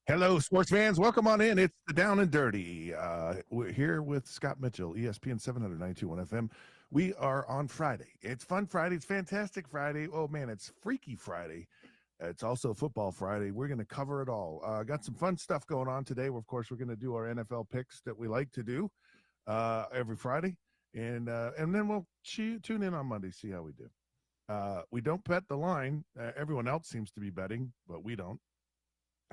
Hello, sports fans. Welcome on in. It's the Down and Dirty. We're here with Scott Mitchell, ESPN 792.1 FM. We are on Friday. It's Fun Friday. It's Fantastic Friday. Oh, man, it's Freaky Friday. It's also Football Friday. We're going to cover it all. Got some fun stuff going on today. Of course, we're going to do our NFL picks that we like to do every Friday. And then we'll tune in on Monday, see how we do. We don't bet the line. Everyone else seems to be betting, but we don't.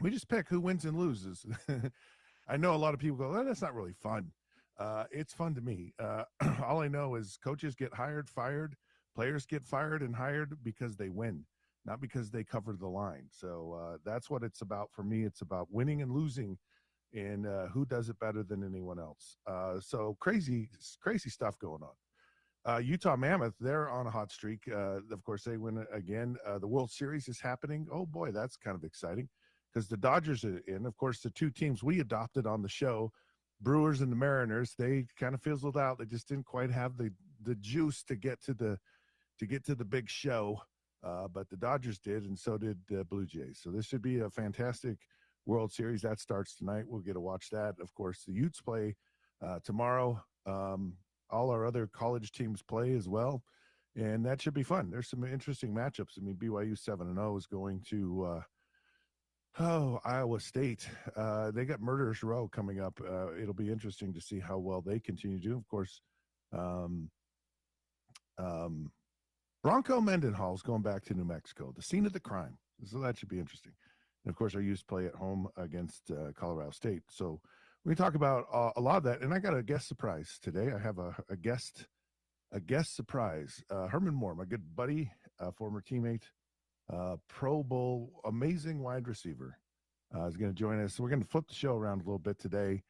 We just pick who wins and loses. I know a lot of people go, oh, that's not really fun. It's fun to me. All I know is coaches get hired, fired. Players get fired and hired because they win, not because they cover the line. So that's what it's about for me. It's about winning and losing and who does it better than anyone else. So crazy stuff going on. Utah Mammoth, they're on a hot streak. Of course, they win again. The World Series is happening. Oh, boy, that's kind of exciting. Because the Dodgers are in, of course, the two teams we adopted on the show, Brewers and the Mariners, they kind of fizzled out. They just didn't quite have the juice to get to the big show, but the Dodgers did, and so did the Blue Jays. So this should be a fantastic World Series. That starts tonight. We'll get to watch that. Of course, the Utes play tomorrow. All our other college teams play as well, and that should be fun. There's some interesting matchups. I mean, BYU 7-0 is going to Iowa State. They got Murderers Row coming up. It'll be interesting to see how well they continue to do. Of course, Bronco Mendenhall's going back to New Mexico, the scene of the crime. So that should be interesting. And, of course, our Utes play at home against Colorado State. So we talk about a lot of that. And I got a guest surprise today. I have a guest surprise. Herman Moore, my good buddy, former teammate, Pro Bowl, amazing wide receiver, is going to join us. So we're going to flip the show around a little bit today.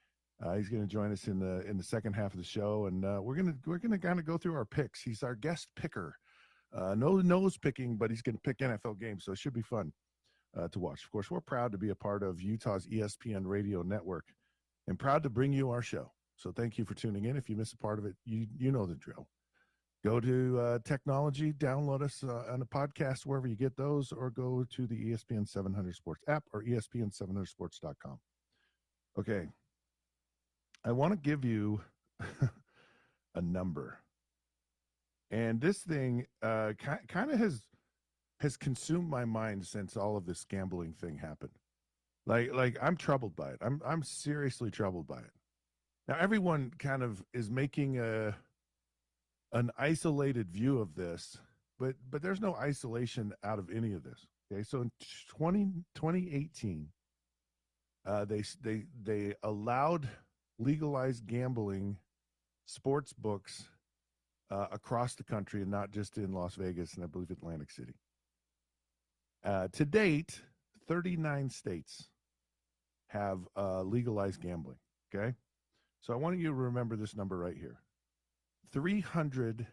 He's going to join us in the second half of the show, and we're going to kind of go through our picks. He's our guest picker. No nose picking, but he's going to pick NFL games, so it should be fun to watch. Of course, we're proud to be a part of Utah's ESPN radio network and proud to bring you our show. So thank you for tuning in. If you miss a part of it, you know the drill. Go to technology, download us on a podcast wherever you get those, or go to the ESPN 700 Sports app or ESPN700sports.com. Okay. I want to give you a number. And this thing kind of has consumed my mind since all of this gambling thing happened. Like I'm troubled by it. I'm seriously troubled by it. Now, everyone kind of is making an isolated view of this, but there's no isolation out of any of this. Okay, so in 2018, they allowed legalized gambling sports books across the country, and not just in Las Vegas and I believe Atlantic City. To date, 39 states have legalized gambling. Okay, so I want you to remember this number right here. $330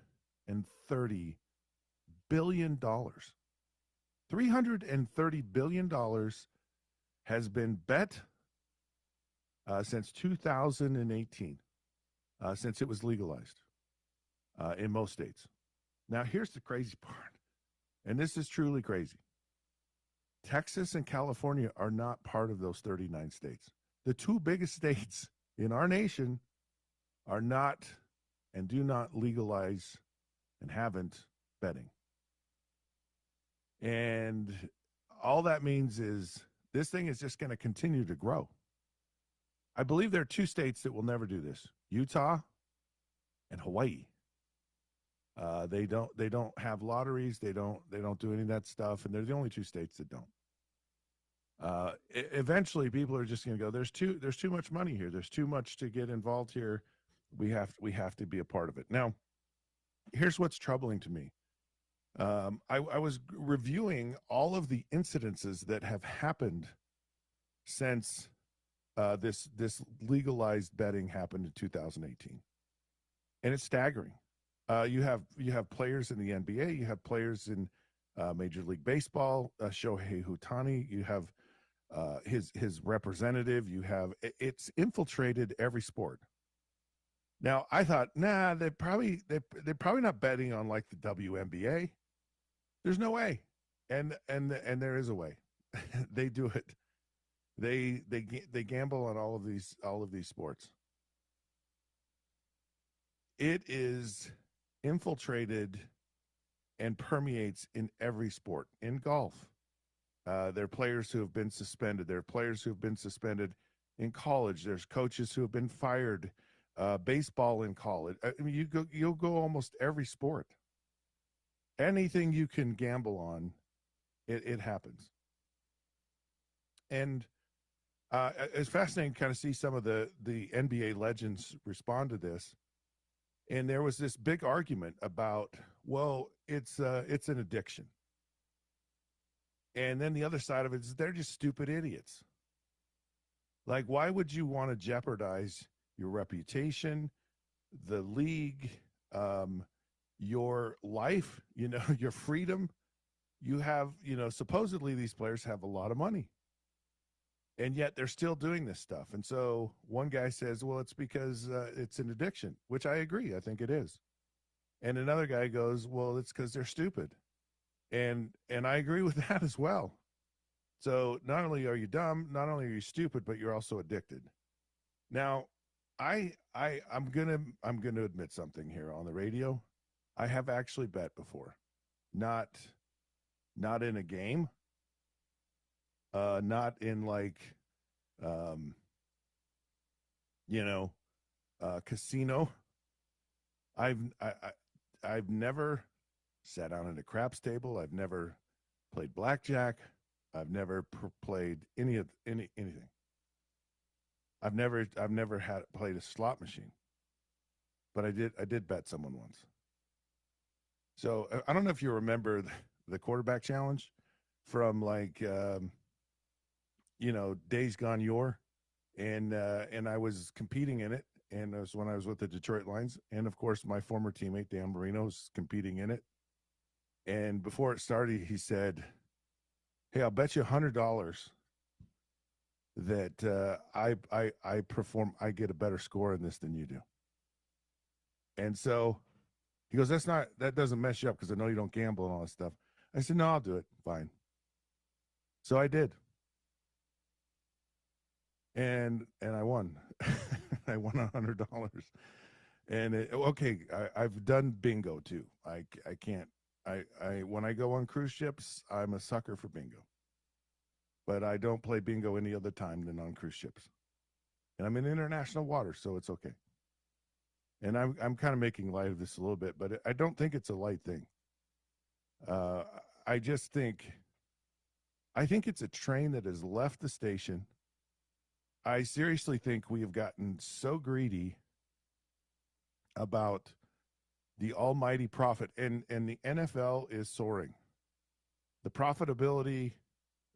billion. $330 billion has been bet since 2018, since it was legalized in most states. Now, here's the crazy part, and this is truly crazy. Texas and California are not part of those 39 states. The two biggest states in our nation are not and do not legalize and haven't betting. And all that means is this thing is just going to continue to grow. I believe there are two states that will never do this: Utah and Hawaii. They don't have lotteries. They don't do any of that stuff, and they're the only two states that don't. Eventually, people are just going to go, there's too much money here. There's too much to get involved here. We have to be a part of it. Now, here's what's troubling to me. I was reviewing all of the incidences that have happened since this legalized betting happened in 2018, and it's staggering. You have players in the NBA, you have players in Major League Baseball, Shohei Ohtani. You have his representative. You have it's infiltrated every sport. Now, I thought, they're probably not betting on like the WNBA. There's no way, and there is a way. They do it. They gamble on all of these sports. It is infiltrated and permeates in every sport. In golf, there are players who have been suspended. There are players who have been suspended in college. There's coaches who have been fired. Baseball in college. I mean, you'll go almost every sport. Anything you can gamble on, it happens. And it's fascinating to kind of see some of the NBA legends respond to this. And there was this big argument about, well, it's an addiction. And then the other side of it is they're just stupid idiots. Like, why would you want to jeopardize your reputation, the league, your life, your freedom? You have, supposedly these players have a lot of money. And yet they're still doing this stuff. And so one guy says, well, it's because it's an addiction, which I agree. I think it is. And another guy goes, well, it's because they're stupid. And I agree with that as well. So not only are you dumb, not only are you stupid, but you're also addicted. Now, I'm gonna admit something here on the radio. I have actually bet before, not in a game, not in like, casino. I've never sat down at a craps table. I've never played blackjack. I've never played anything. I've never played a slot machine, but I did bet someone once. So I don't know if you remember the quarterback challenge from like days gone yore, and I was competing in it, and it was when I was with the Detroit Lions, and of course my former teammate Dan Marino was competing in it. And before it started, he said, "Hey, I'll bet you $100 that I get a better score in this than you do." And so he goes, that doesn't mess you up because I know you don't gamble and all that stuff. I said, no, I'll do it. Fine. So I did. And I won. I won $100. And I've done bingo too. I can't. When I go on cruise ships, I'm a sucker for bingo. But I don't play bingo any other time than on cruise ships. And I'm in international waters, so it's okay. And I'm kind of making light of this a little bit, but I don't think it's a light thing. I think it's a train that has left the station. I seriously think we have gotten so greedy about the almighty profit, and the NFL is soaring. The profitability,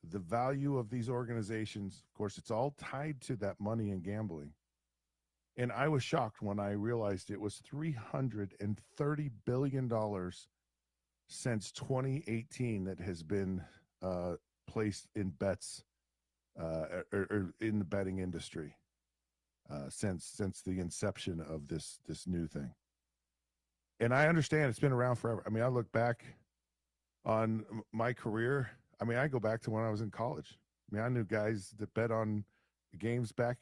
the value of these organizations, of course, it's all tied to that money and gambling. And I was shocked when I realized it was $330 billion since 2018 that has been placed in bets or in the betting industry since the inception of this new thing. And I understand it's been around forever. I mean, I look back on my career. I mean, I go back to when I was in college. I mean, I knew guys that bet on games back,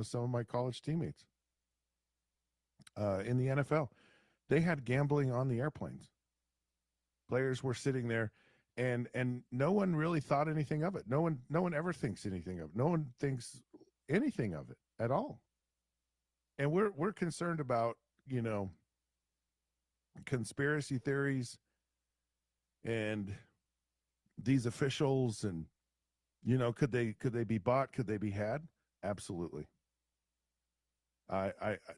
some of my college teammates. In the NFL, they had gambling on the airplanes. Players were sitting there, and no one really thought anything of it. No one ever thinks anything of it. No one thinks anything of it at all. And we're concerned about conspiracy theories and these officials, and could they be bought? Could they be had? Absolutely. I'm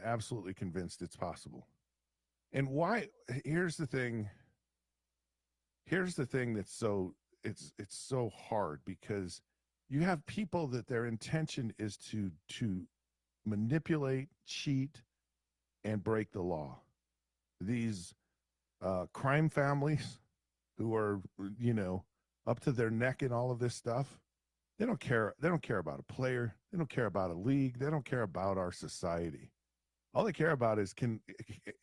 absolutely convinced it's possible. And why? Here's the thing that's it's so hard, because you have people that their intention is to manipulate, cheat, and break the law. These crime families who are up to their neck in all of this stuff. They don't care. They don't care about a player. They don't care about a league. They don't care about our society. All they care about is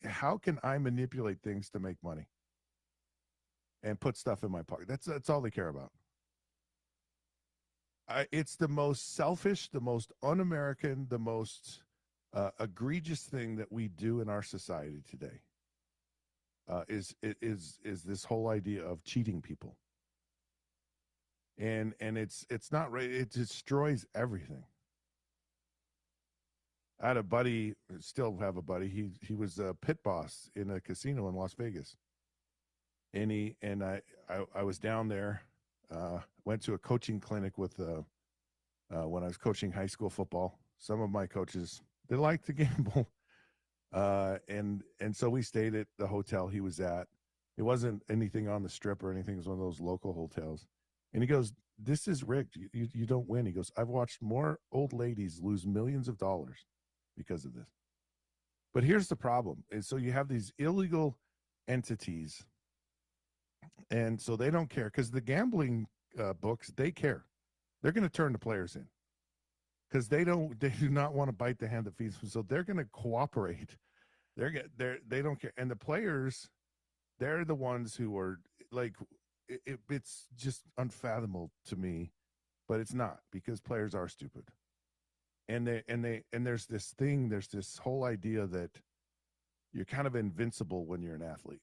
how can I manipulate things to make money and put stuff in my pocket. That's all they care about. It's the most selfish, the most un-American, the most egregious thing that we do in our society today. Is this whole idea of cheating people, and it's not right. It destroys everything. I had a buddy, still have a buddy. He was a pit boss in a casino in Las Vegas, and I was down there. Went to a coaching clinic with when I was coaching high school football. Some of my coaches, they like to gamble, and so we stayed at the hotel he was at. It wasn't anything on the strip or anything. It was one of those local hotels. And he goes, "This is rigged. You don't win." He goes, "I've watched more old ladies lose millions of dollars because of this." But here's the problem: is so you have these illegal entities, and so they don't care because the gambling books, they care. They're going to turn the players in because they do not want to bite the hand that feeds them. So they're going to cooperate. They don't care, and the players, they're the ones who are like, it's just unfathomable to me, but it's not, because players are stupid, and there's this whole idea that you're kind of invincible when you're an athlete.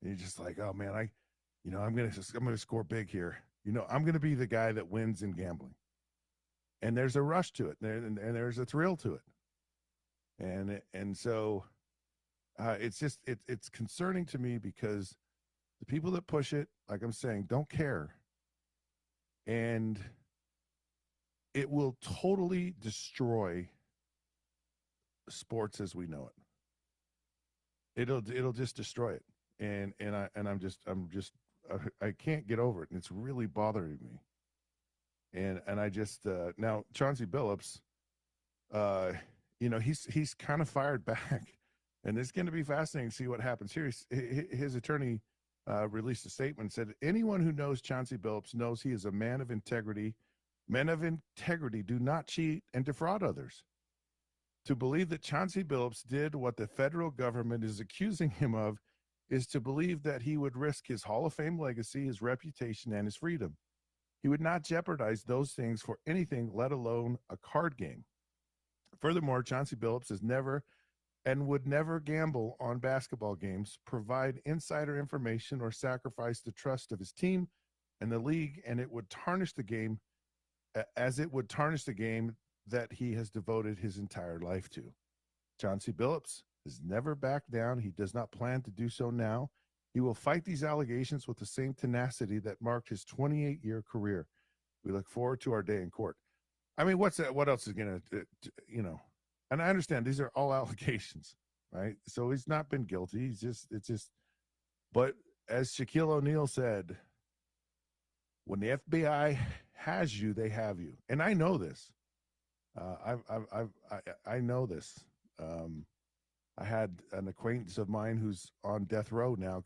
And you're just like, oh man, I'm gonna score big here. I'm gonna be the guy that wins in gambling. And there's a rush to it, and there's a thrill to it, and so it's concerning to me because the people that push it, like I'm saying, don't care, and it will totally destroy sports as we know it. It'll just destroy it, I can't get over it, and it's really bothering me. And I just now Chauncey Billups, he's kind of fired back, and it's going to be fascinating to see what happens here. His attorney released a statement and said, "Anyone who knows Chauncey Billups knows he is a man of integrity. Men of integrity do not cheat and defraud others. To believe that Chauncey Billups did what the federal government is accusing him of is to believe that he would risk his Hall of Fame legacy, his reputation, and his freedom. He would not jeopardize those things for anything, let alone a card game. Furthermore, Chauncey Billups has never and would never gamble on basketball games, provide insider information, or sacrifice the trust of his team and the league, and it would tarnish the game as it would tarnish the game that he has devoted his entire life to. Chauncey Billups has never backed down. He does not plan to do so now. He will fight these allegations with the same tenacity that marked his 28-year career. We look forward to our day in court." I mean, what's that? What else is going to, and I understand these are all allegations, right? So he's not been guilty. But as Shaquille O'Neal said, when the FBI has you, they have you. And I know this. I know this. I had an acquaintance of mine who's on death row now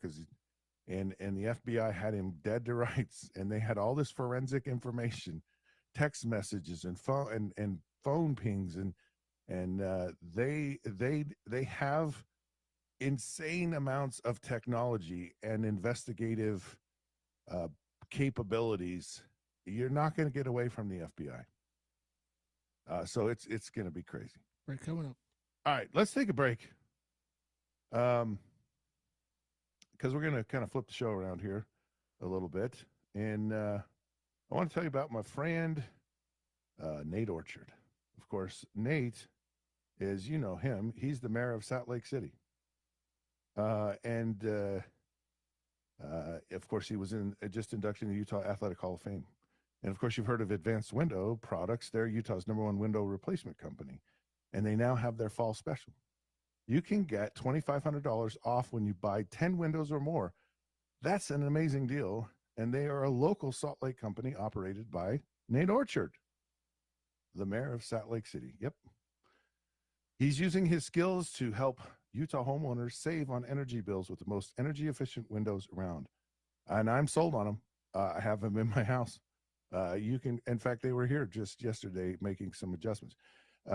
and the FBI had him dead to rights, and they had all this forensic information, text messages and phone pings, and they have insane amounts of technology and investigative capabilities. You're not going to get away from the FBI. So it's going to be crazy. Right, coming up. All right, let's take a break. Because we're going to kind of flip the show around here a little bit. And I want to tell you about my friend, Nate Orchard. Of course, Nate is, you know him, he's the mayor of Salt Lake City. And of course, he was just inducted in the Utah Athletic Hall of Fame. And of course, you've heard of Advanced Window Products. They're Utah's #1 window replacement company. And they now have their fall special. You can get $2,500 off when you buy 10 windows or more. That's an amazing deal. And they are a local Salt Lake company operated by Nate Orchard, the mayor of Salt Lake City. Yep. He's using his skills to help Utah homeowners save on energy bills with the most energy efficient windows around. And I'm sold on them. I have them in my house. You can, in fact, they were here just yesterday making some adjustments.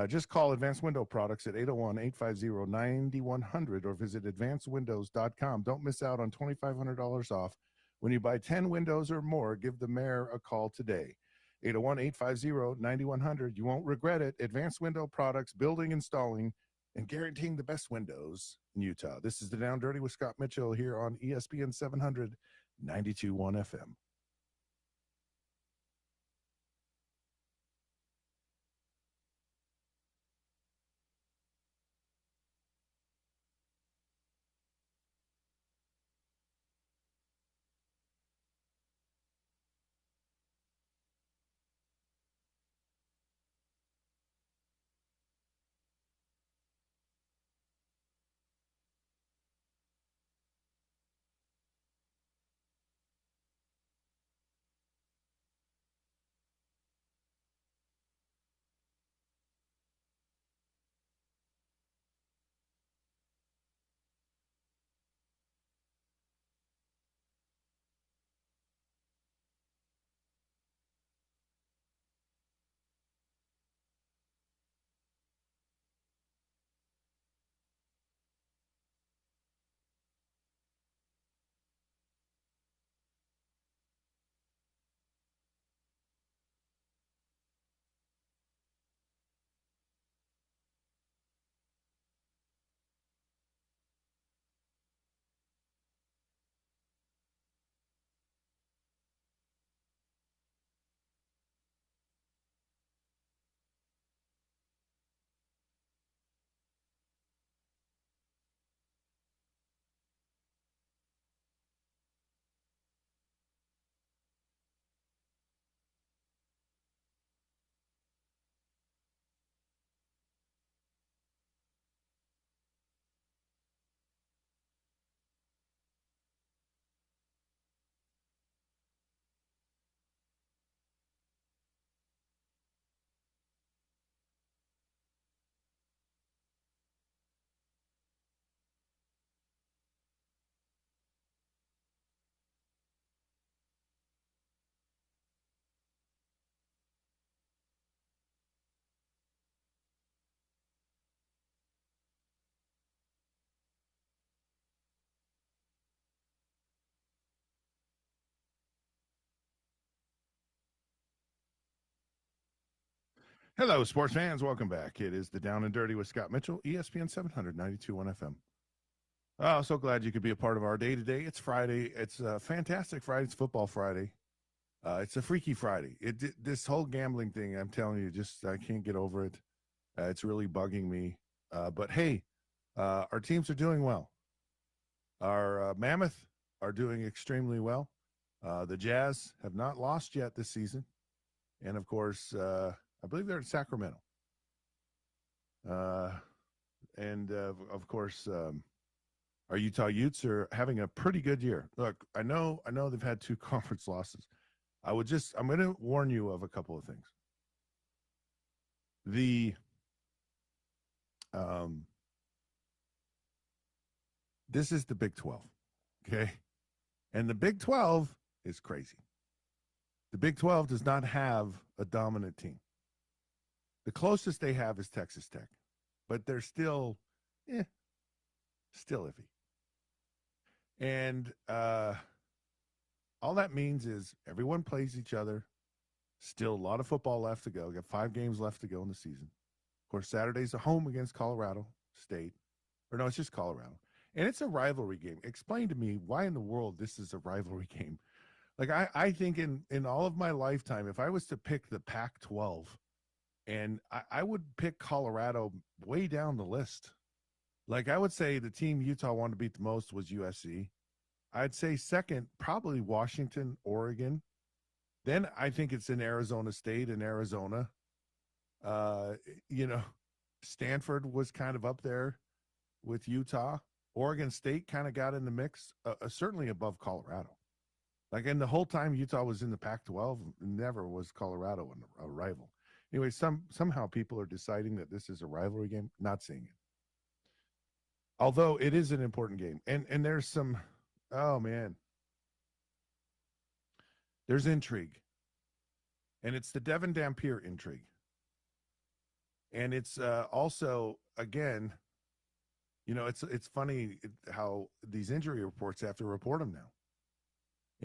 Just call Advanced Window Products at 801-850-9100 or visit advancedwindows.com. Don't miss out on $2,500 off when you buy 10 windows or more. Give the mayor a call today. 801-850-9100. You won't regret it. Advanced Window Products, building, installing, and guaranteeing the best windows in Utah. This is the Down Dirty with Scott Mitchell here on ESPN 700, 92.1 FM. Hello, sports fans. Welcome back. It is the Down and Dirty with Scott Mitchell, ESPN 792.1 FM. Oh, so glad you could be a part of our day today. It's Friday. It's a fantastic Friday. It's Football Friday. It's a freaky Friday. This whole gambling thing, I'm telling you, just I can't get over it. It's really bugging me. But hey, our teams are doing well. Our Mammoth are doing extremely well. The Jazz have not lost yet this season. And, of course, I believe they're in Sacramento. Of course, our Utah Utes are having a pretty good year. Look, I know they've had 2 conference losses. I'm going to warn you of a couple of things. This is the Big 12, okay? And the Big 12 is crazy. The Big 12 does not have a dominant team. The closest they have is Texas Tech, but they're still iffy. And all that means is everyone plays each other. Still a lot of football left to go. We got 5 games left to go in the season. Of course, Saturday's a home against Colorado State. Or no, it's just Colorado. And it's a rivalry game. Explain to me why in the world this is a rivalry game. Like, I think in all of my lifetime, if I was to pick the Pac-12, and I would pick Colorado way down the list. Like, I would say the team Utah wanted to beat the most was USC. I'd say second, probably Washington, Oregon. Then I think it's in Arizona State and Arizona. Stanford was kind of up there with Utah. Oregon State kind of got in the mix, certainly above Colorado. Like, and the whole time Utah was in the Pac-12, never was Colorado a rival. Anyway, somehow people are deciding that this is a rivalry game. Not seeing it. Although it is an important game. And there's some, oh, man. There's intrigue. And it's the Devin Dampier intrigue. And it's also, again, it's funny how these injury reports have to report them now.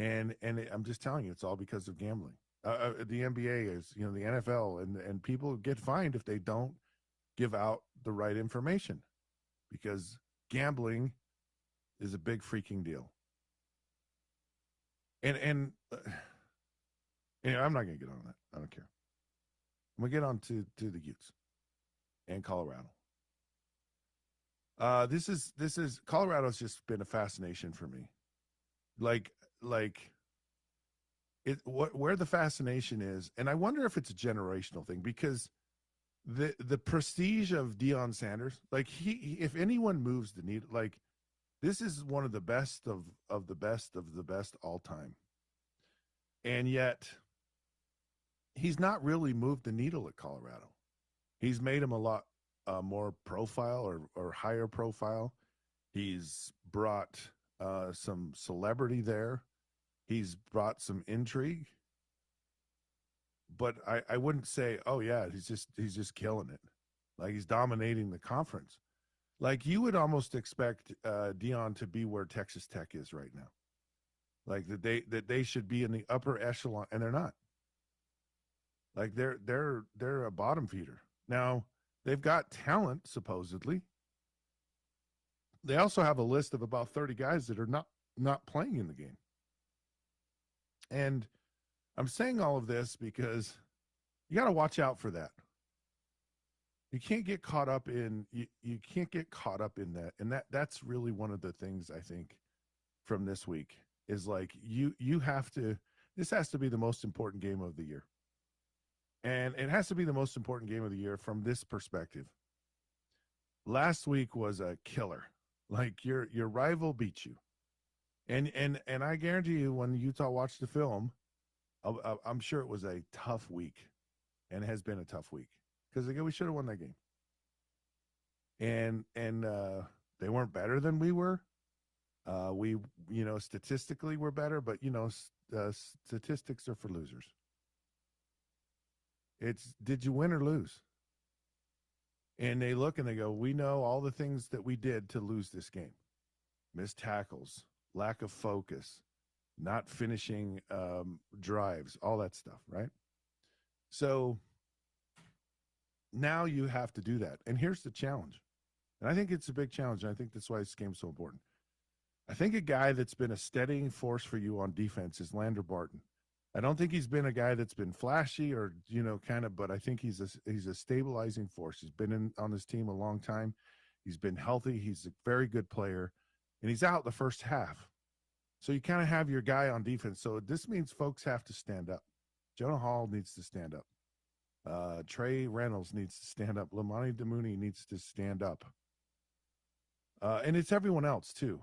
And I'm just telling you, it's all because of gambling. The NBA is, the NFL, and people get fined if they don't give out the right information, because gambling is a big freaking deal. And anyway, I'm not going to get on that. I don't care. I'm going to get on to the Utes and Colorado. This is Colorado's just been a fascination for me. Like where the fascination is, and I wonder if it's a generational thing, because the prestige of Deion Sanders, like he if anyone moves the needle, like this is one of the best of the best of the best all time. And yet he's not really moved the needle at Colorado. He's made him a lot more profile or higher profile. He's brought some celebrity there. He's brought some intrigue. But I wouldn't say, oh yeah, he's just killing it. Like he's dominating the conference. Like you would almost expect Deion to be where Texas Tech is right now. Like that they should be in the upper echelon, and they're not. Like they're a bottom feeder. Now, they've got talent, supposedly. They also have a list of about 30 guys that are not playing in the game. And I'm saying all of this because you got to watch out for that. You can't get caught up in you can't get caught up in that. And that's really one of the things I think from this week is like you have to, this has to be the most important game of the year. And it has to be the most important game of the year from this perspective. Last week was a killer. Like your rival beat you. And I guarantee you when Utah watched the film, I'm sure it was a tough week, and it has been a tough week because again, we should have won that game. And they weren't better than we were. We statistically we're better, but statistics are for losers. It's did you win or lose? And they look and they go, we know all the things that we did to lose this game. Missed tackles, lack of focus, not finishing drives, all that stuff, right? So now you have to do that. And here's the challenge. And I think it's a big challenge. And I think that's why this game's so important. I think a guy that's been a steadying force for you on defense is Lander Barton. I don't think he's been a guy that's been flashy or, but I think he's a stabilizing force. He's been on this team a long time. He's been healthy. He's a very good player, and he's out the first half. So you kind of have your guy on defense. So this means folks have to stand up. Jonah Hall needs to stand up. Trey Reynolds needs to stand up. Lamani Damuni needs to stand up. And it's everyone else too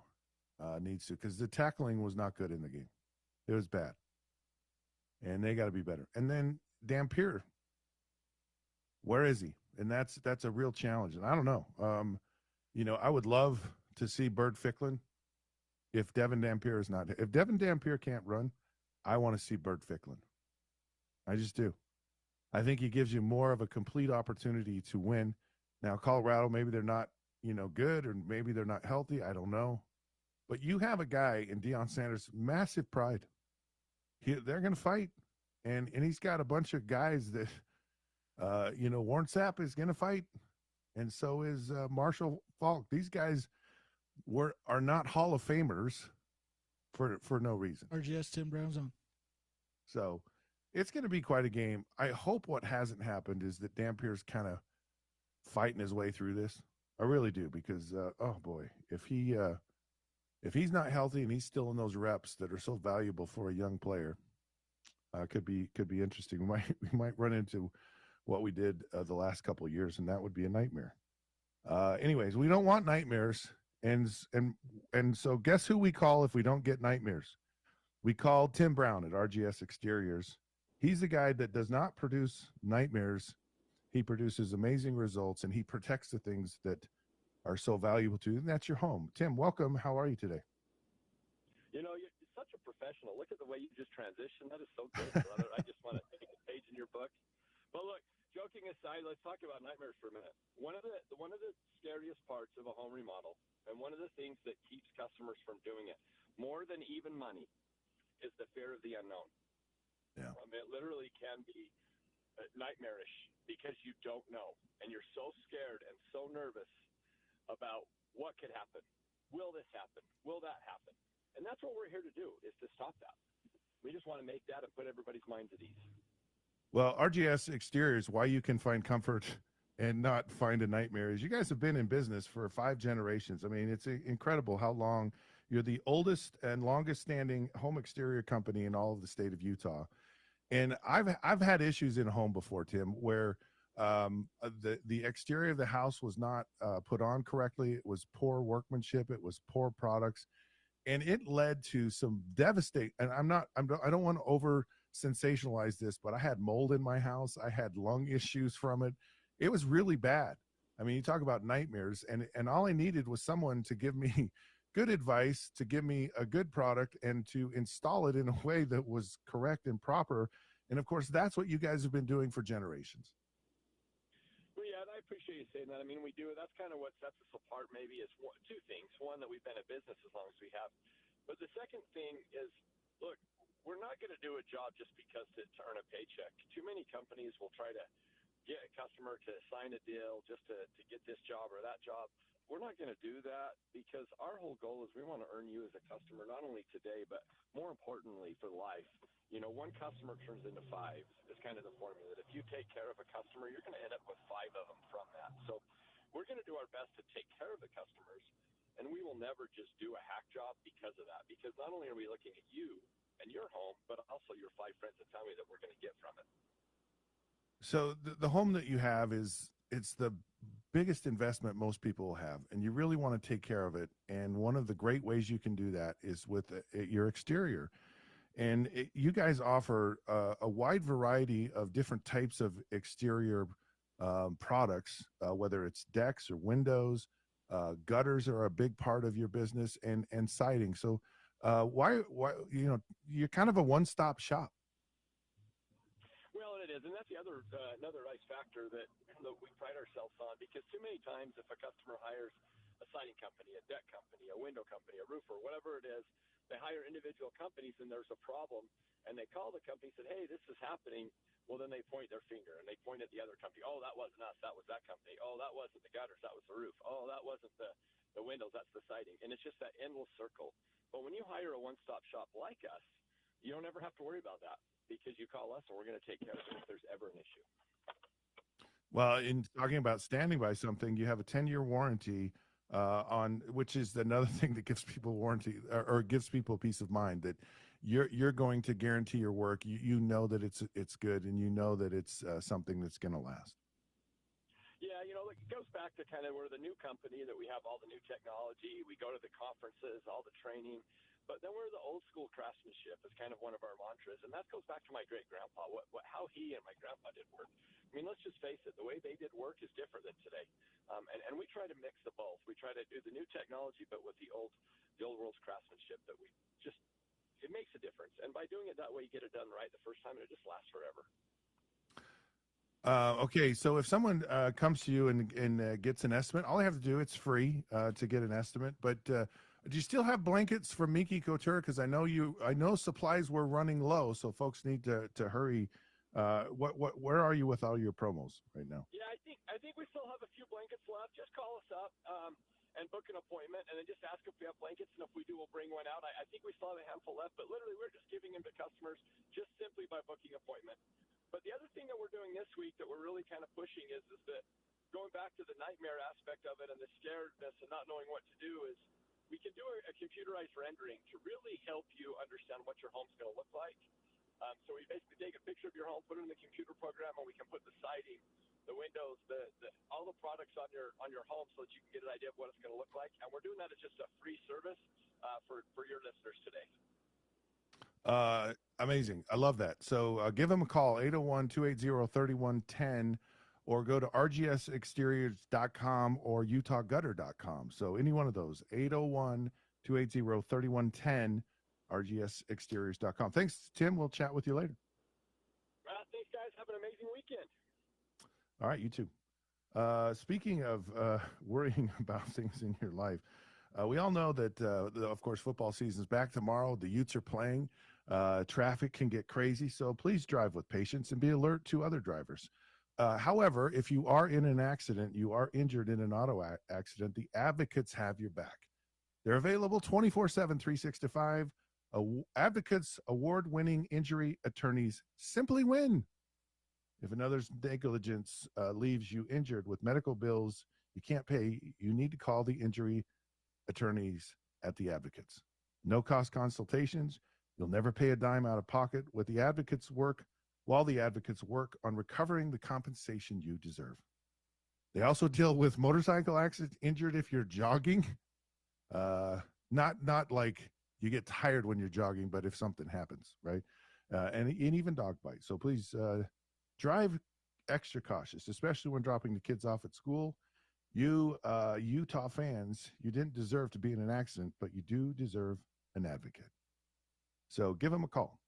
needs to, because the tackling was not good in the game. It was bad. And they got to be better. And then Dampier, where is he? And that's a real challenge. And I don't know. I would love to see Bird Ficklin if Devin Dampier is not. If Devin Dampier can't run, I want to see Bird Ficklin. I just do. I think he gives you more of a complete opportunity to win. Now, Colorado, maybe they're not, good, or maybe they're not healthy. I don't know. But you have a guy in Deion Sanders, massive pride. They're going to fight, and he's got a bunch of guys that, Warren Sapp is going to fight, and so is Marshall Faulk. These guys are not Hall of Famers for no reason. RGS Tim Brown's on. So it's going to be quite a game. I hope what hasn't happened is that Dampier's kind of fighting his way through this. I really do, because oh boy, if he's not healthy and he's still in those reps that are so valuable for a young player, could be interesting. We might run into what we did the last couple of years, and that would be a nightmare. Anyways, we don't want nightmares, and so guess who we call if we don't get nightmares? We call Tim Brown at RGS Exteriors. He's the guy that does not produce nightmares. He produces amazing results, and he protects the things that are so valuable to you, and that's your home. Tim, welcome. How are you today? You're such a professional. Look at the way you just transitioned. That is so good, brother. I just want to take a page in your book. But look, joking aside, let's talk about nightmares for a minute. One of the scariest parts of a home remodel, and one of the things that keeps customers from doing it, more than even money, is the fear of the unknown. Yeah. It literally can be nightmarish because you don't know, and you're so scared and so nervous about what could happen. Will this happen? Will that happen? And that's what we're here to do, is to stop that. We just want to make that and put everybody's minds at ease. Well, RGS Exteriors, why you can find comfort and not find a nightmare is you guys have been in business for 5 generations. I mean, it's incredible how long you're the oldest and longest standing home exterior company in all of the state of Utah. And I've had issues in a home before, Tim, where the exterior of the house was not put on correctly. It was poor workmanship. It was poor products, and it led to some devastate. And I don't want to over sensationalize this, but I had mold in my house. I had lung issues from it. It was really bad. I mean, you talk about nightmares, and all I needed was someone to give me good advice, to give me a good product, and to install it in a way that was correct and proper. And of course, that's what you guys have been doing for generations. Well, yeah, and I appreciate you saying that. I mean, we do. That's kind of what sets us apart. Maybe is two things. One, that we've been in business as long as we have, but the second thing is, look, we're not going to do a job just because to earn a paycheck. Too many companies will try to get a customer to sign a deal just to get this job or that job. We're not going to do that, because our whole goal is we want to earn you as a customer, not only today, but more importantly for life. You know, one customer turns into 5 is kind of the formula. That if you take care of a customer, you're going to end up with 5 of them from that. So we're going to do our best to take care of the customers, and we will never just do a hack job because of that. Because not only are we looking at you and your home, but also your 5 friends and family that we're going to get from it. So the home that you have it's the biggest investment most people will have, and you really want to take care of it. And one of the great ways you can do that is with your exterior. And you guys offer a wide variety of different types of exterior products, whether it's decks or windows. Gutters are a big part of your business, and siding. So why you're kind of a one-stop shop. Well, it is, and that's the other another nice factor that we pride ourselves on. Because too many times, if a customer hires a siding company, a deck company, a window company, a roofer, whatever it is, they hire individual companies, and there's a problem, and they call the company and said, "Hey, this is happening." Well, then they point their finger and they point at the other company. "Oh, that wasn't us. That was that company. Oh, that wasn't the gutters. That was the roof. Oh, that wasn't the windows. That's the siding." And it's just that endless circle. But when you hire a one-stop shop like us, you don't ever have to worry about that, because you call us and we're going to take care of it if there's ever an issue. Well, in talking about standing by something, you have a 10-year warranty on, which is another thing that gives people warranty, or gives people peace of mind that you're going to guarantee your work. You know that it's good, and you know that it's something that's going to last. Yeah, it goes back to kind of we're the new company, that we have all the new technology. We go to the conferences, all the training. But then we're the old school craftsmanship is kind of one of our mantras. And that goes back to my great grandpa, how he and my grandpa did work. I mean, let's just face it, the way they did work is different than today. And we try to mix the both. We try to do the new technology, but with the old world's craftsmanship, that we just, it makes a difference. And by doing it that way, you get it done right the first time, and it just lasts forever. Okay, so if someone comes to you and gets an estimate, all I have to do, it's free to get an estimate. But do you still have blankets from Miki Couture? Because I know supplies were running low, so folks need to hurry. Where are you with all your promos right now? Yeah, I think we still have a few blankets left. Just call us up and book an appointment, and then just ask if we have blankets, and if we do, we'll bring one out. I think we still have a handful left, but literally we're just giving them to customers just simply by booking an appointment. But the other thing that we're doing this week that we're really kind of pushing is that going back to the nightmare aspect of it and the scaredness and not knowing what to do, is we can do a computerized rendering to really help you understand what your home's going to look like. So we basically take a picture of your home, put it in the computer program, and we can put the siding, the windows, all the products on your home, so that you can get an idea of what it's going to look like. And we're doing that as just a free service for your listeners today. Amazing. I love that. So give them a call, 801-280-3110, or go to rgsexteriors.com or utahgutter.com. So any one of those, 801-280-3110, rgsexteriors.com. Thanks, Tim. We'll chat with you later. Thanks, guys. Have an amazing weekend. All right, you too. Speaking of worrying about things in your life, we all know that, of course, football season is back tomorrow. The Utes are playing. Traffic can get crazy, so please drive with patience and be alert to other drivers. However, if you are in an accident, you are injured in an auto accident, the advocates have your back. They're available 24/7, 365. Advocates, award winning injury attorneys simply win. If another's negligence leaves you injured with medical bills you can't pay, you need to call the injury attorneys at the advocates. No cost consultations. You'll never pay a dime out of pocket with the advocates work while the advocates work on recovering the compensation you deserve. They also deal with motorcycle accidents injured if you're jogging. Not like you get tired when you're jogging, but if something happens, right? And even dog bites. So please drive extra cautious, especially when dropping the kids off at school. You Utah fans, you didn't deserve to be in an accident, but you do deserve an advocate. So give them a call.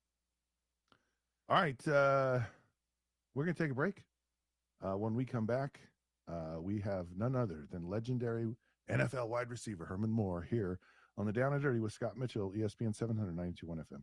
All right, we're going to take a break. When we come back, we have none other than legendary NFL wide receiver Herman Moore here on the Down and Dirty with Scott Mitchell, ESPN 792.1 FM.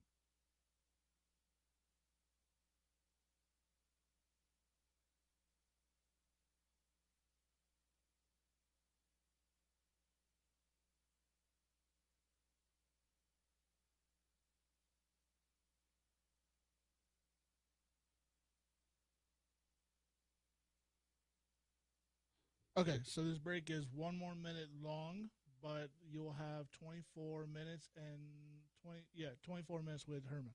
Okay, so this break is 1 more minute long, but you'll have 24 minutes and 24 minutes with Herman.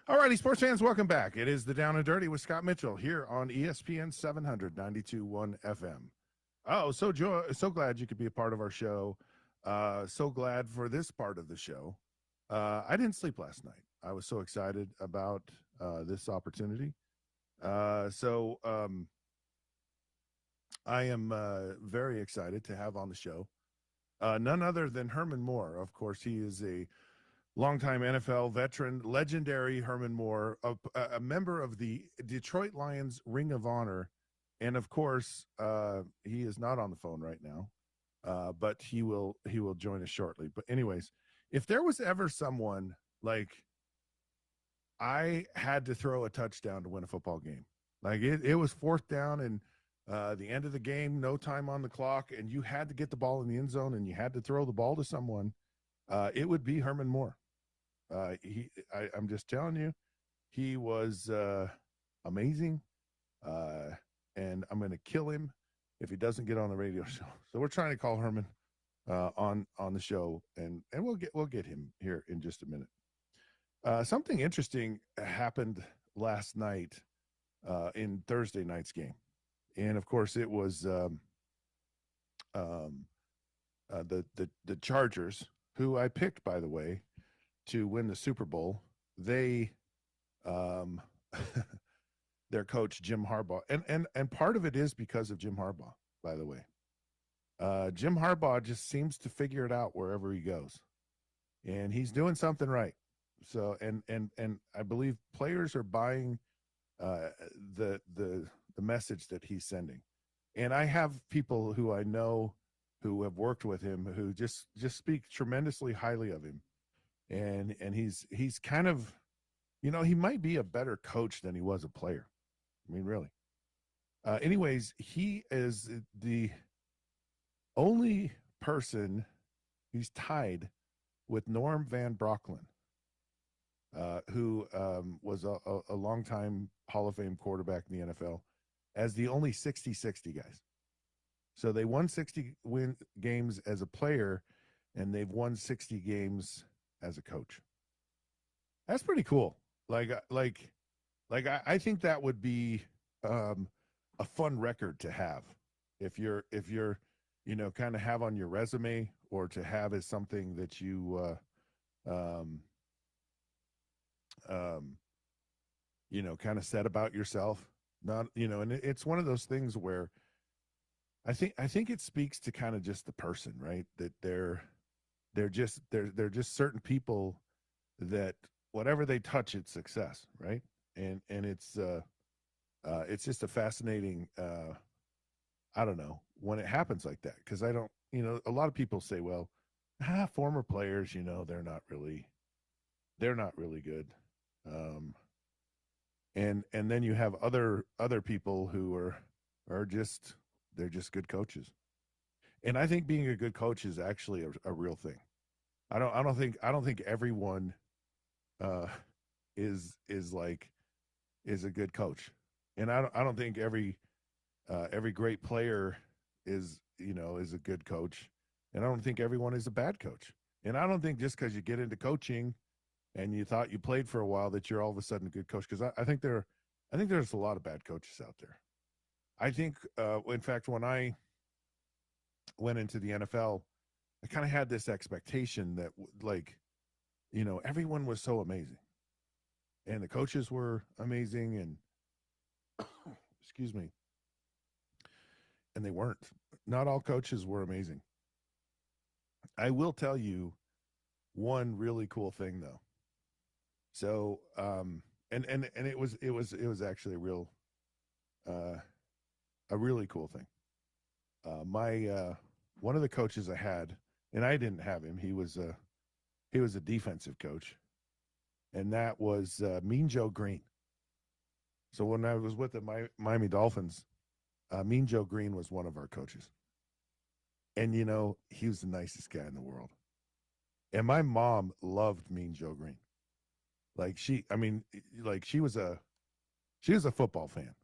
All righty, sports fans, welcome back. It is the Down and Dirty with Scott Mitchell here on ESPN 792.1 FM. Oh, so glad you could be a part of our show. So glad for this part of the show. I didn't sleep last night. I was so excited about this opportunity. So I am very excited to have on the show none other than Herman Moore. Of course, he is a longtime NFL veteran, legendary Herman Moore, a member of the Detroit Lions Ring of Honor. And of course, he is not on the phone right now, but he will join us shortly. But anyways, if there was ever someone like I had to throw a touchdown to win a football game, like it was fourth down and the end of the game, no time on the clock, and you had to get the ball in the end zone and you had to throw the ball to someone, it would be Herman Moore. I'm just telling you, he was amazing, and I'm going to kill him if he doesn't get on the radio show. So we're trying to call Herman on the show, and we'll get him here in just a minute. Something interesting happened last night in Thursday night's game, and of course it was the Chargers, who I picked, by the way, to win the Super Bowl. They their coach Jim Harbaugh, and part of it is because of Jim Harbaugh, by the way. Jim Harbaugh just seems to figure it out wherever he goes. and he's doing something right. So, and I believe players are buying uh, the message that he's sending. And I have people who I know who have worked with him who just speak tremendously highly of him. And he's kind of, he might be a better coach than he was a player. I mean, really. Anyways, he is the only person, he's tied with Norm Van Brocklin, who was a longtime Hall of Fame quarterback in the NFL, as the only 60-60 guys. So they won 60 games as a player, and they've won 60 games as a coach. That's pretty cool. I think that would be a fun record to have if you're kind of have on your resume, or to have as something that you kind of said about yourself. Not, and it's one of those things where I think it speaks to kind of just the person, right? That they're just certain people that whatever they touch, it's success, right? And it's just a fascinating I don't know when it happens like that, because I don't, a lot of people say, well, former players, they're not really good. Um, and then you have other people who are just, they're just good coaches. And I think being a good coach is actually a real thing. I don't think everyone uh is is a good coach. And I don't think every great player is a good coach. And I don't think everyone is a bad coach. And I don't think just because you get into coaching and you thought you played for a while that you're all of a sudden a good coach. Because I think there's a lot of bad coaches out there. I think, in fact, when I went into the NFL, I kind of had this expectation that, everyone was so amazing, and the coaches were amazing, and excuse me, and they weren't. Not all coaches were amazing. I will tell you one really cool thing though. So, and it was actually uh, a really cool thing. My one of the coaches I had, and I didn't have him. He was a defensive coach, and that was Mean Joe Green. So when I was with the Miami Dolphins, Mean Joe Green was one of our coaches, and he was the nicest guy in the world. And my mom loved Mean Joe Green. I mean, she was a football fan,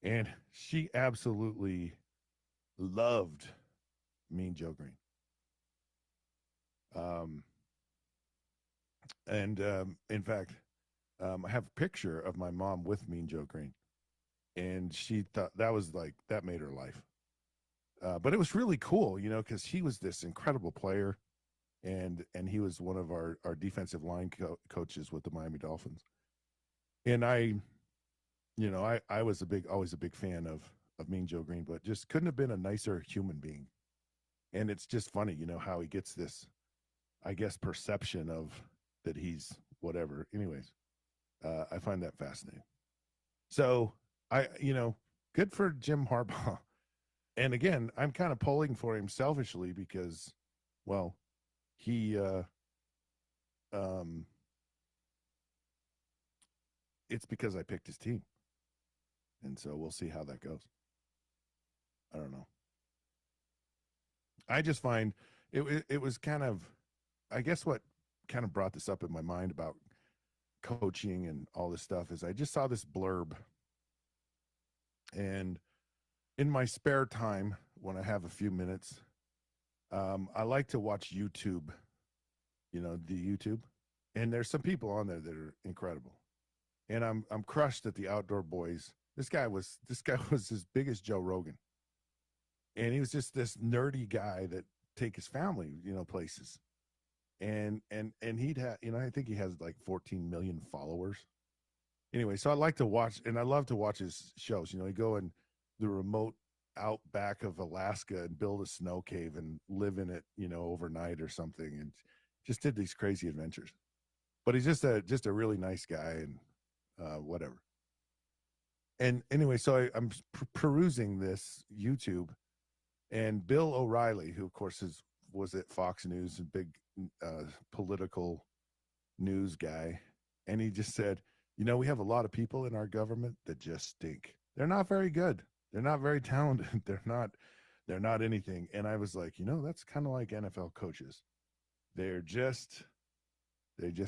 and she absolutely loved Mean Joe Green. Um, and in fact, I have a picture of my mom with Mean Joe Green, and she thought that made her life. But it was really cool, because he was this incredible player, and he was one of our defensive line coaches with the Miami Dolphins. And I was always a big fan of Mean Joe Green, but just couldn't have been a nicer human being. And it's just funny, how he gets this, I guess, perception of that he's whatever. Anyways, I find that fascinating. So good for Jim Harbaugh. And again, I'm kind of pulling for him selfishly because, well, he, um, it's because I picked his team. And so we'll see how that goes. I don't know. I just find it was kind of, I guess what kind of brought this up in my mind about coaching and all this stuff is I just saw this blurb, and in my spare time when I have a few minutes, I like to watch YouTube, the YouTube, and there's some people on there that are incredible, and I'm crushed at the Outdoor Boys. This guy was as big as Joe Rogan, and he was just this nerdy guy that take his family, places, and he'd have, I think he has like 14 million followers. Anyway, so I like to watch, and I love to watch his shows. He go in the remote outback of Alaska and build a snow cave and live in it, overnight or something. just did these crazy adventures. But he's just a really nice guy and whatever. And anyway, so I'm perusing this YouTube, and Bill O'Reilly, who of course was at Fox News, a big political news guy, and he just said, we have a lot of people in our government that just stink. They're not very good. They're not very talented. They're not anything. And I was like, that's kind of like NFL coaches. They just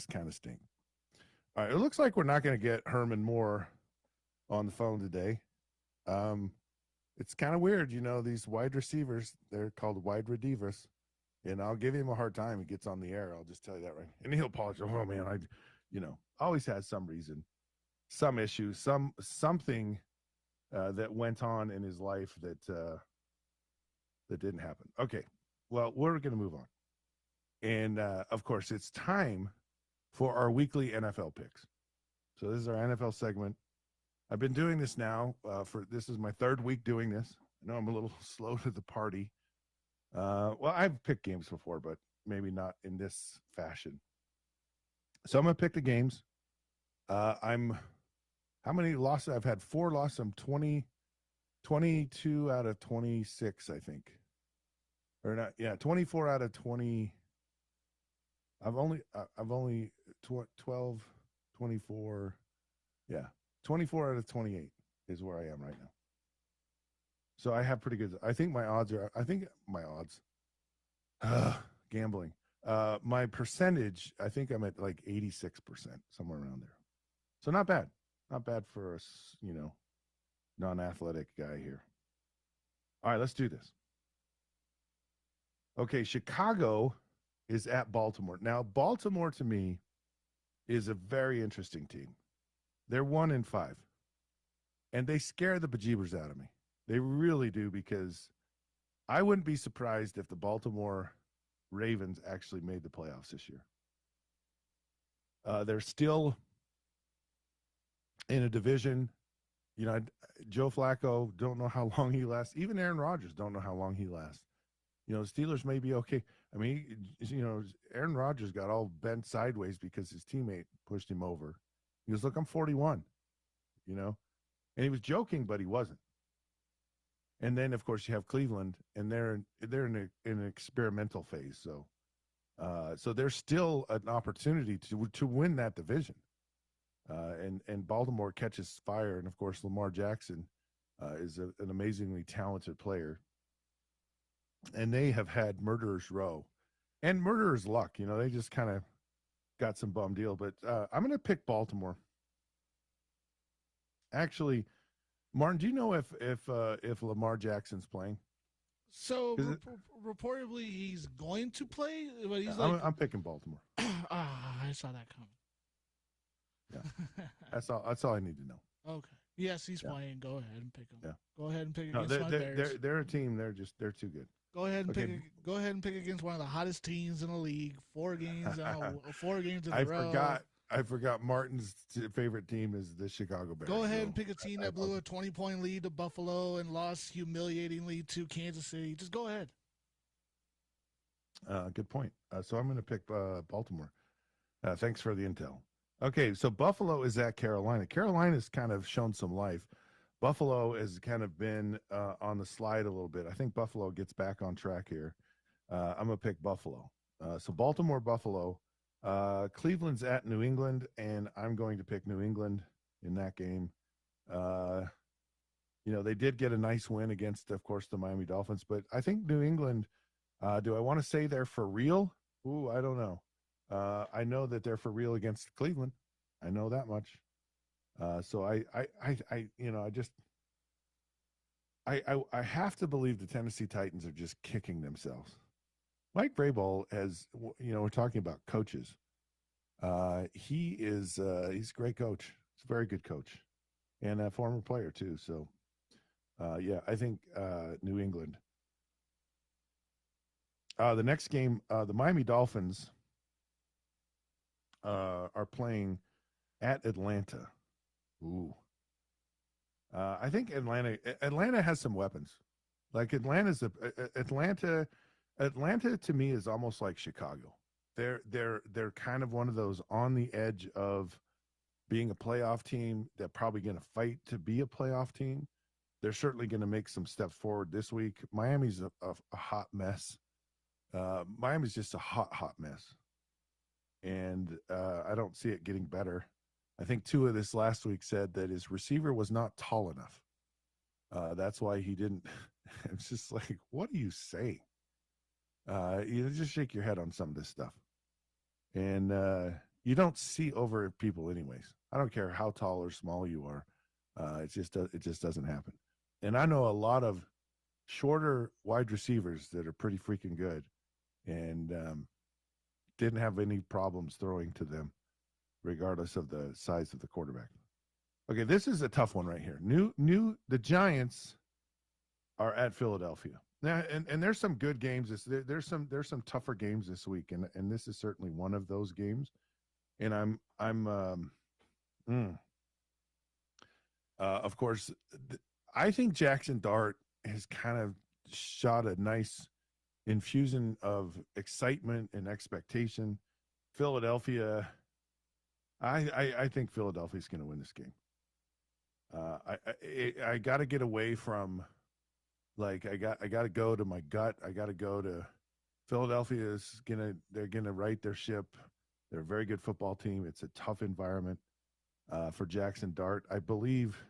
kind of stink. All right, it looks like we're not going to get Herman Moore on the phone today. It's kind of weird, these wide receivers, they're called wide receivers, and I'll give him a hard time. He gets on the air. I'll just tell you that right. And he'll apologize. Oh man, always has some reason, some issue, something that went on in his life that didn't happen. Okay, well, we're going to move on. And of course, it's time for our weekly NFL picks. So this is our NFL segment. I've been doing this now this is my third week doing this. I know I'm a little slow to the party. Well, I've picked games before, but maybe not in this fashion. So I'm going to pick the games. How many losses? I've had 4 losses. I'm 22 out of 26, I think. Or not, yeah, 24 out of 20. I've only 12, 24. Yeah. 24 out of 28 is where I am right now. So I have pretty good. I think my odds, gambling. My percentage, I think I'm at like 86%, somewhere around there. So not bad. Not bad for a, non-athletic guy here. All right, let's do this. Okay, Chicago is at Baltimore. Now, Baltimore to me is a very interesting team. They're 1-5, and they scare the bejeebers out of me. They really do, because I wouldn't be surprised if the Baltimore Ravens actually made the playoffs this year. They're still in a division. Joe Flacco, don't know how long he lasts. Even Aaron Rodgers don't know how long he lasts. The Steelers may be okay. I mean, Aaron Rodgers got all bent sideways because his teammate pushed him over. He goes, look, I'm 41, and he was joking, but he wasn't. And then, of course, you have Cleveland, and they're in an experimental phase. So there's still an opportunity to win that division. And Baltimore catches fire, and of course, Lamar Jackson is an amazingly talented player. And they have had murderer's row and murderer's luck. They just kind of got some bum deal, but I'm going to pick Baltimore. Actually, Martin, do you know if Lamar Jackson's playing? So reportedly he's going to play, but he's like, I'm picking Baltimore. I saw that coming. Yeah, that's all I need to know. Okay. Yes, he's playing. Go ahead and pick him. Yeah. Go ahead and pick against my Bears. They're a team. They're too good. Go ahead and pick against one of the hottest teams in the league. 4 games, 4 games in a row. I forgot Martin's favorite team is the Chicago Bears. Go ahead and pick a team that blew a 20-point lead to Buffalo and lost humiliatingly to Kansas City. Just go ahead. Good point. So I'm going to pick Baltimore. Thanks for the intel. Okay, so Buffalo is at Carolina. Carolina's kind of shown some life. Buffalo has kind of been on the slide a little bit. I think Buffalo gets back on track here. I'm going to pick Buffalo. So Baltimore, Buffalo. Cleveland's at New England, and I'm going to pick New England in that game. They did get a nice win against, of course, the Miami Dolphins, but I think New England, do I want to say they're for real? Ooh, I don't know. I know that they're for real against Cleveland. I know that much. So I have to believe the Tennessee Titans are just kicking themselves. Mike Vrabel has, we're talking about coaches. He's a great coach. He's a very good coach and a former player too. So, I think New England. The next game, the Miami Dolphins are playing at Atlanta. Ooh. I think Atlanta has some weapons. Like Atlanta to me is almost like Chicago. they're kind of one of those on the edge of being a playoff team. They're probably going to fight to be a playoff team. They're certainly going to make some steps forward this week. Miami's a hot mess. Miami's just a hot mess, and I don't see it getting better. I think Tua this last week said that his receiver was not tall enough. That's why he didn't. It's just like, what do you say? You just shake your head on some of this stuff, and you don't see over people anyways. I don't care how tall or small you are. It just doesn't happen. And I know a lot of shorter wide receivers that are pretty freaking good, and didn't have any problems throwing to them, regardless of the size of the quarterback. Okay, this is a tough one right here. The Giants are at Philadelphia now, and there's some good games. There's some tougher games this week, and this is certainly one of those games. And of course, I think Jackson Dart has kind of shot a nice infusion of excitement and expectation. Philadelphia, I think Philadelphia's going to win this game. I got to get away from, like, I got to go to my gut. I got to go to Philadelphia. They're gonna right their ship. They're a very good football team. It's a tough environment for Jackson Dart, I believe.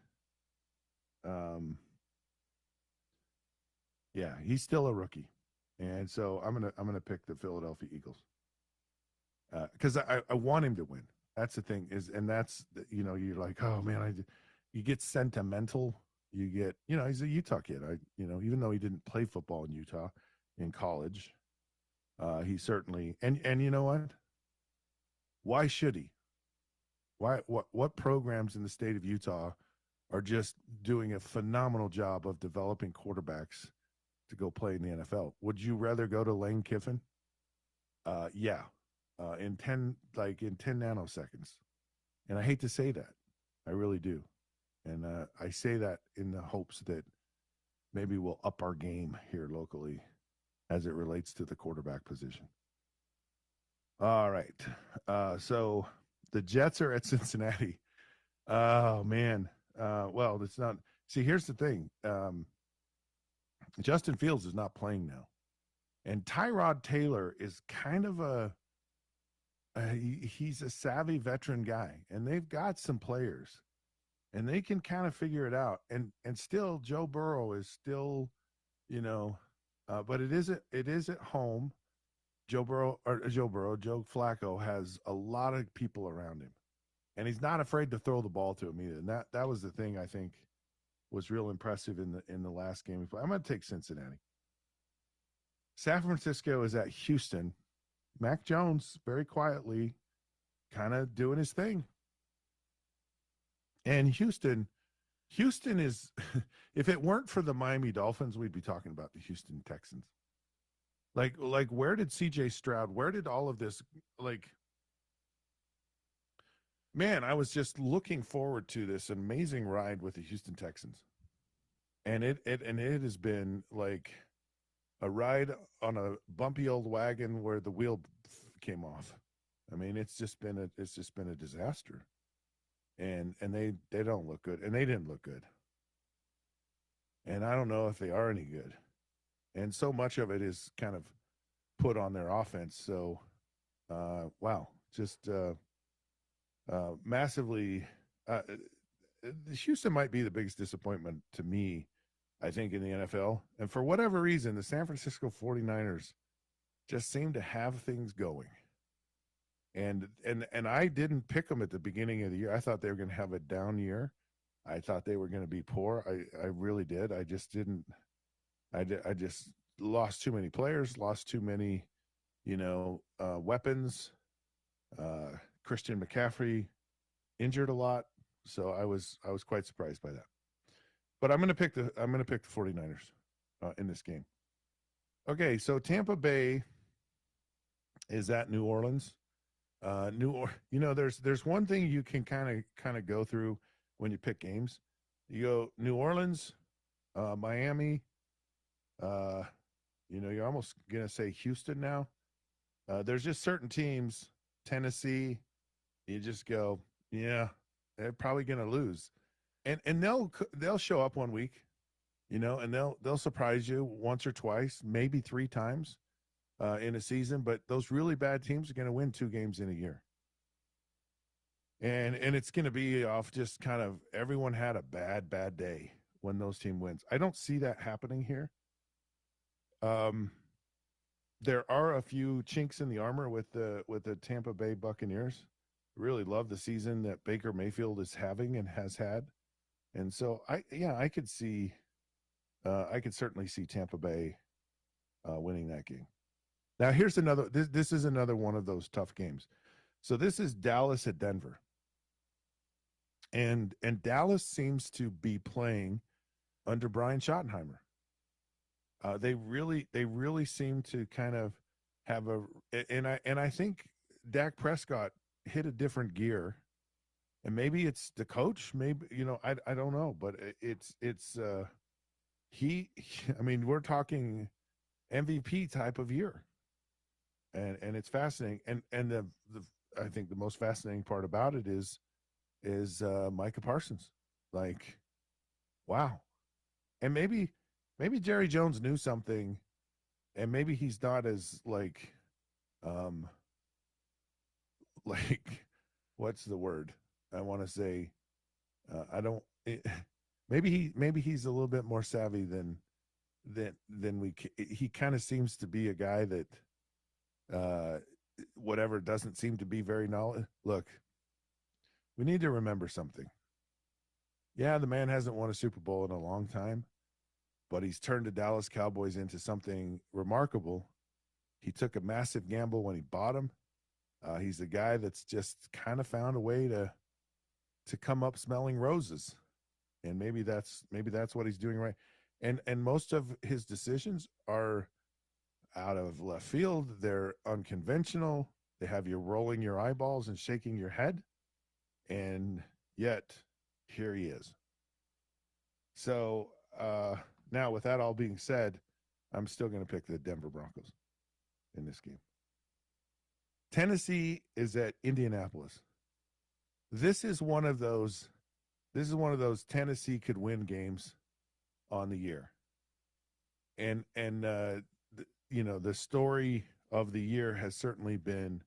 Yeah, he's still a rookie, and so I'm gonna pick the Philadelphia Eagles because I want him to win. That's the thing you're like, oh man, you get sentimental. You get, he's a Utah kid. Even though he didn't play football in Utah in college, he certainly, and you know what? Why should he? What programs in the state of Utah are just doing a phenomenal job of developing quarterbacks to go play in the NFL? Would you rather go to Lane Kiffin? Yeah. In 10 nanoseconds. And I hate to say that. I really do. And I say that in the hopes that maybe we'll up our game here locally as it relates to the quarterback position. All right. So the Jets are at Cincinnati. Oh, man. Well, it's not. See, here's the thing. Justin Fields is not playing now. And Tyrod Taylor is kind of he's a savvy veteran guy. And they've got some players. And they can kind of figure it out. And still, Joe Burrow is still, but it is at home. Joe Flacco has a lot of people around him, and he's not afraid to throw the ball to him either. And that was the thing I think was real impressive in the last game. I'm going to take Cincinnati. San Francisco is at Houston. Mac Jones very quietly kind of doing his thing. And Houston is, if it weren't for the Miami Dolphins, we'd be talking about the Houston Texans. Like where did CJ Stroud, where did all of this, man, I was just looking forward to this amazing ride with the Houston Texans. And it has been like a ride on a bumpy old wagon where the wheel came off. I mean, it's just been a disaster. And they don't look good, and they didn't look good. And I don't know if they are any good. And so much of it is kind of put on their offense. So, wow, just massively. Houston might be the biggest disappointment to me, I think, in the NFL. And for whatever reason, the San Francisco 49ers just seem to have things going. And I didn't pick them at the beginning of the year. I thought they were going to have a down year. I thought they were going to be poor. I really did. I just didn't. I just lost too many players, lost too many, weapons. Christian McCaffrey injured a lot, so I was quite surprised by that. But I'm going to pick the 49ers in this game. Okay, so Tampa Bay is at New Orleans. There's one thing you can kind of go through when you pick games. You go New Orleans, Miami, you're almost gonna say Houston now. There's just certain teams, Tennessee, you just go, yeah, they're probably going to lose, and they'll show up one week, and they'll surprise you once or twice, maybe three times in a season. But those really bad teams are going to win 2 games in a year, and it's going to be off just kind of everyone had a bad day when those team wins. I don't see that happening here. There are a few chinks in the armor with the Tampa Bay Buccaneers. Really love the season that Baker Mayfield is having and has had, and so I could see, I could certainly see Tampa Bay winning that game. Now here's another. This is another one of those tough games. So this is Dallas at Denver, and Dallas seems to be playing under Brian Schottenheimer. They really seem to kind of have and I think Dak Prescott hit a different gear, and maybe it's the coach, maybe I don't know, but it's I mean, we're talking MVP type of year, and it's fascinating, and the I think the most fascinating part about it is Micah Parsons, like, wow, and maybe Jerry Jones knew something, and maybe he's not as like what's the word I want to say? I don't. Maybe he's a little bit more savvy than he kind of seems to be a guy that whatever doesn't seem to be very knowledge. Look, we need to remember something. Yeah, the man hasn't won a Super Bowl in a long time, but he's turned the Dallas Cowboys into something remarkable. He took a massive gamble when he bought him. He's a guy that's just kind of found a way to come up smelling roses, and maybe that's what he's doing right. And most of his decisions are out of left field. They're unconventional. They have you rolling your eyeballs and shaking your head, and yet here he is. So now, with that all being said, I'm still going to pick the Denver Broncos in this game. Tennessee is at Indianapolis. This is one of those Tennessee could win games on the year. And the story of the year has certainly been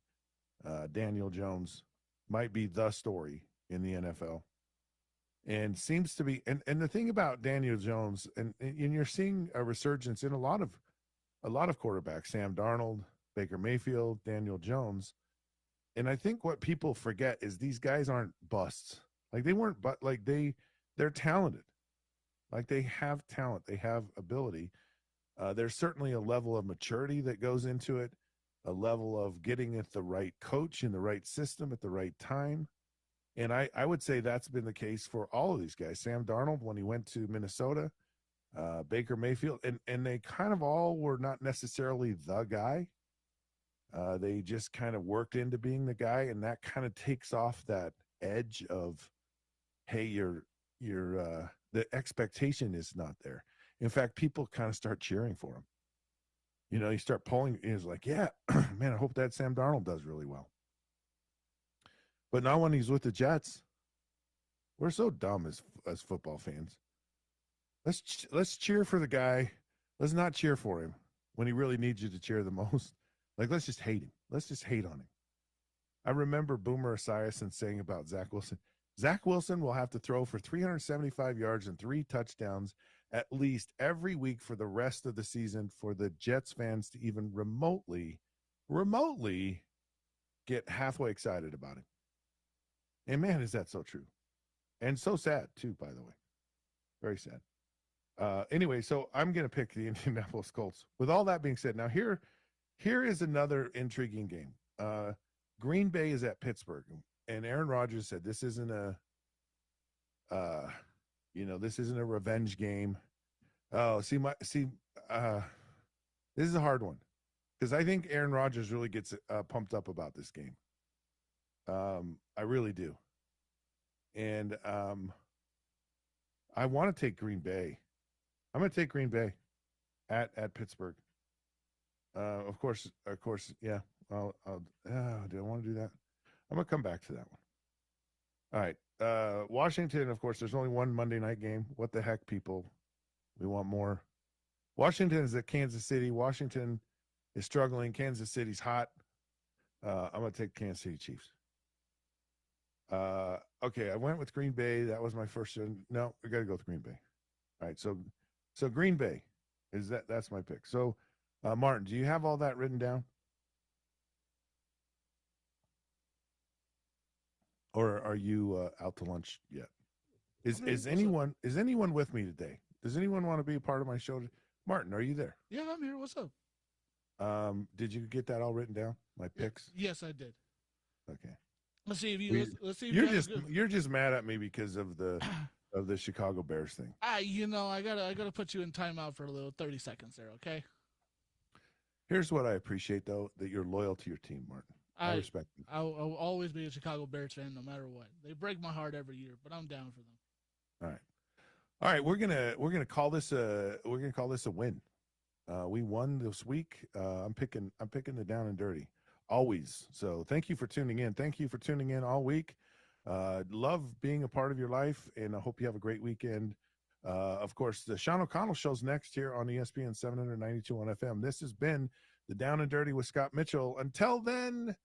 Daniel Jones, might be the story in the NFL. And seems to be, and the thing about Daniel Jones, and you're seeing a resurgence in a lot of quarterbacks, Sam Darnold, Baker Mayfield, Daniel Jones. And I think what people forget is these guys aren't busts. Like they weren't, but like they're talented. Like they have talent, they have ability. There's certainly a level of maturity that goes into it, a level of getting at the right coach in the right system at the right time. And I would say that's been the case for all of these guys. Sam Darnold, when he went to Minnesota, Baker Mayfield, and they kind of all were not necessarily the guy. They just kind of worked into being the guy, and that kind of takes off that edge of, hey, the expectation is not there. In fact, people kind of start cheering for him. You start pulling. It's like, yeah, man, I hope that Sam Darnold does really well. But not when he's with the Jets. We're so dumb as football fans. Let's cheer for the guy. Let's not cheer for him when he really needs you to cheer the most. Like, let's just hate him. Let's just hate on him. I remember Boomer Esiason saying about Zach Wilson. Zach Wilson will have to throw for 375 yards and 3 touchdowns at least every week for the rest of the season for the Jets fans to even remotely get halfway excited about him. And man, is that so true. And so sad too, by the way. Very sad. Anyway, so I'm going to pick the Indianapolis Colts. With all that being said, now here is another intriguing game. Green Bay is at Pittsburgh, and Aaron Rodgers said this isn't a revenge game. Oh, this is a hard one because I think Aaron Rodgers really gets pumped up about this game. I really do. And I want to take Green Bay. I'm going to take Green Bay at Pittsburgh. Of course, yeah. Do I want to do that? I'm gonna come back to that one. All right. Washington, of course, there's only one Monday night game. What the heck, people? We want more. Washington is at Kansas City. Washington is struggling. Kansas City's hot. I'm gonna take Kansas City Chiefs. Okay, I went with Green Bay. That was my first one. No, we gotta go with Green Bay. All right, so Green Bay that's my pick. So Martin, do you have all that written down? Or are you out to lunch yet? Is anyone with me today? Does anyone want to be a part of my show? Martin, are you there? Yeah, I'm here. What's up? Did you get that all written down? My picks? Yes, I did. Okay. Let's see if you. Let's see if you're just mad at me because of the Chicago Bears thing. I gotta put you in timeout for a little 30 seconds there. Okay. Here's what I appreciate though, that you're loyal to your team, Martin. I respect you. I'll always be a Chicago Bears fan, no matter what. They break my heart every year, but I'm down for them. All right. We're gonna call this a win. We won this week. I'm picking the down and dirty always. So thank you for tuning in. Thank you for tuning in all week. Love being a part of your life, and I hope you have a great weekend. Of course, the Sean O'Connell show's next here on ESPN 792 on FM. This has been the Down and Dirty with Scott Mitchell. Until then.